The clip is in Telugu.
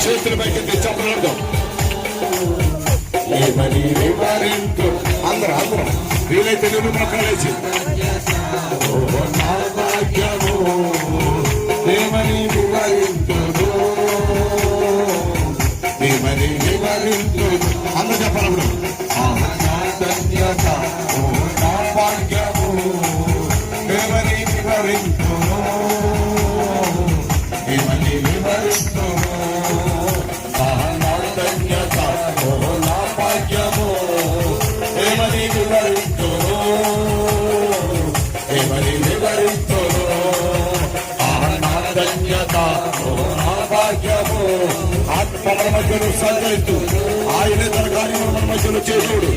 చేతుల పైకి చెప్పలేదు. ఏమని వివరించు అందరూ వీలైతే నువ్వు మొక్కలేసి నా భాగ్యము ఏమని వివరించు ఏమని వివరించు అందరూ చెప్పాలప్పుడు నా భాగ్యము ఏమని వివరించు ఏమని వివరించు ఆత్మల మధ్యలో సంచరిస్తూ ఆయనే తన కార్యములు మన మధ్యలో చేసేవాడు.